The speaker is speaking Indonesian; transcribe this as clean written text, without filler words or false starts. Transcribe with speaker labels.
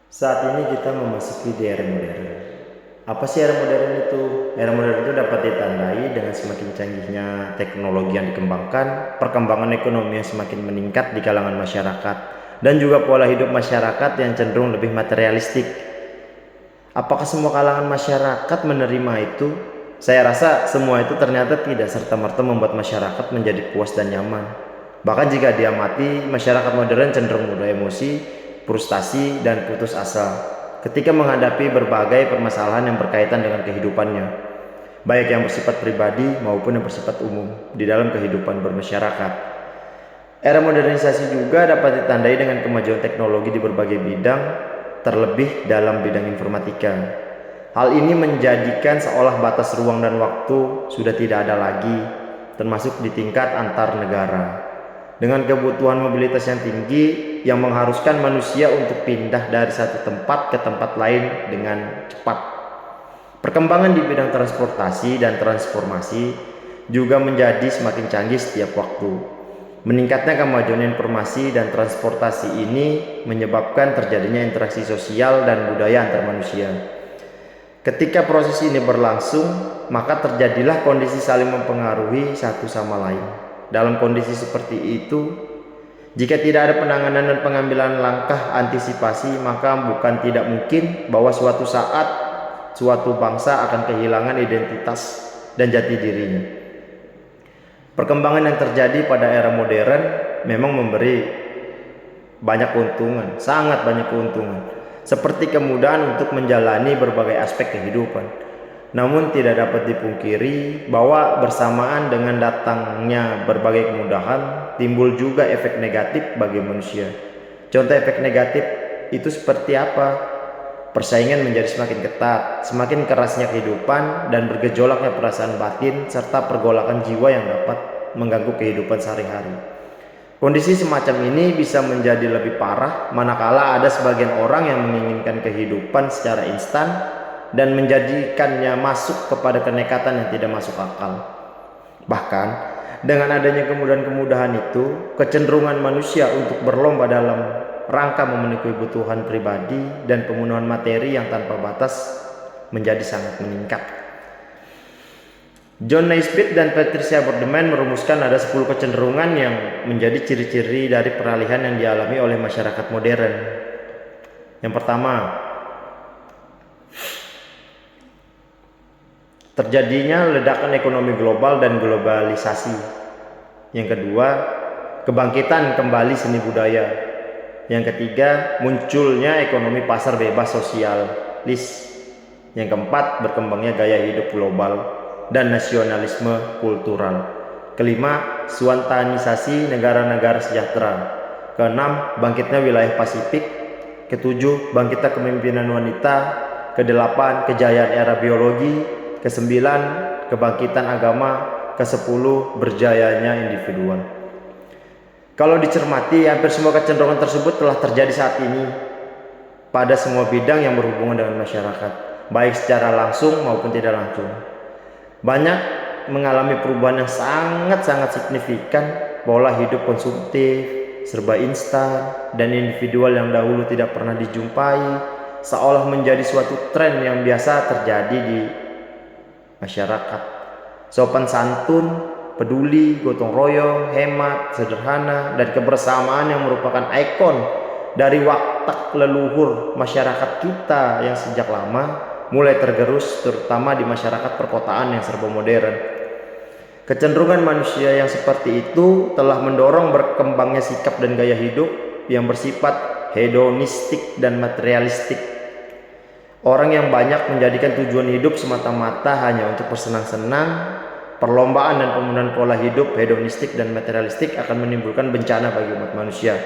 Speaker 1: Saat ini kita memasuki di era modern. Apa sih era modern itu? Era modern itu dapat ditandai dengan semakin canggihnya teknologi yang dikembangkan, perkembangan ekonomi yang semakin meningkat di kalangan masyarakat, dan juga pola hidup masyarakat yang cenderung lebih materialistik. Apakah semua kalangan masyarakat menerima itu? Saya rasa semua itu ternyata tidak serta-merta membuat masyarakat menjadi puas dan nyaman. Bahkan jika diamati, masyarakat modern cenderung mudah emosi, frustasi, dan putus asa ketika menghadapi berbagai permasalahan yang berkaitan dengan kehidupannya, baik yang bersifat pribadi maupun yang bersifat umum di dalam kehidupan bermasyarakat. Era modernisasi juga dapat ditandai dengan kemajuan teknologi di berbagai bidang, terlebih dalam bidang informatika. Hal ini menjadikan seolah batas ruang dan waktu sudah tidak ada lagi, termasuk di tingkat antar negara. Dengan kebutuhan mobilitas yang tinggi yang mengharuskan manusia untuk pindah dari satu tempat ke tempat lain dengan cepat. Perkembangan di bidang transportasi dan transformasi juga menjadi semakin canggih setiap waktu. Meningkatnya kemajuan informasi dan transportasi ini menyebabkan terjadinya interaksi sosial dan budaya antar manusia. Ketika proses ini berlangsung, maka terjadilah kondisi saling mempengaruhi satu sama lain. Dalam kondisi seperti itu, jika tidak ada penanganan dan pengambilan langkah antisipasi, maka bukan tidak mungkin bahwa suatu saat suatu bangsa akan kehilangan identitas dan jati dirinya. Perkembangan yang terjadi pada era modern memang memberi banyak keuntungan, sangat banyak keuntungan, seperti kemudahan untuk menjalani berbagai aspek kehidupan. Namun tidak dapat dipungkiri bahwa bersamaan dengan datangnya berbagai kemudahan, timbul juga efek negatif bagi manusia. Contoh efek negatif itu seperti apa? Persaingan menjadi semakin ketat, semakin kerasnya kehidupan, dan bergejolaknya perasaan batin, serta pergolakan jiwa yang dapat mengganggu kehidupan sehari-hari. Kondisi semacam ini bisa menjadi lebih parah manakala ada sebagian orang yang menginginkan kehidupan secara instan dan menjadikannya masuk kepada kenekatan yang tidak masuk akal. Bahkan, dengan adanya kemudahan-kemudahan itu, kecenderungan manusia untuk berlomba dalam rangka memenuhi kebutuhan pribadi dan pemenuhan materi yang tanpa batas menjadi sangat meningkat. John Naisbitt dan Patricia Bordeman merumuskan ada 10 kecenderungan yang menjadi ciri-ciri dari peralihan yang dialami oleh masyarakat modern. Yang pertama, terjadinya ledakan ekonomi global dan globalisasi. Yang kedua, kebangkitan kembali seni budaya. Yang ketiga, munculnya ekonomi pasar bebas sosialis. Yang keempat, berkembangnya gaya hidup global dan nasionalisme kultural. Kelima, swantanisasi negara-negara sejahtera. Keenam, bangkitnya wilayah Pasifik. Ketujuh, bangkitnya kepemimpinan wanita. Kedelapan, kejayaan era biologi. Kesembilan, kebangkitan agama. Kesepuluh, berjayanya individual. Kalau dicermati, hampir semua kecenderungan tersebut telah terjadi saat ini pada semua bidang yang berhubungan dengan masyarakat, baik secara langsung maupun tidak langsung. Banyak mengalami perubahan yang sangat-sangat signifikan. Pola hidup konsumtif, serba instan, dan individual yang dahulu tidak pernah dijumpai seolah menjadi suatu tren yang biasa terjadi di masyarakat. Sopan santun, peduli, gotong royong, hemat, sederhana, dan kebersamaan yang merupakan ikon dari watak leluhur masyarakat kita yang sejak lama mulai tergerus, terutama di masyarakat perkotaan yang serba modern. Kecenderungan manusia yang seperti itu telah mendorong berkembangnya sikap dan gaya hidup yang bersifat hedonistik dan materialistik. Orang yang banyak menjadikan tujuan hidup semata-mata hanya untuk bersenang-senang. Perlombaan dan penggunaan pola hidup hedonistik dan materialistik akan menimbulkan bencana bagi umat manusia.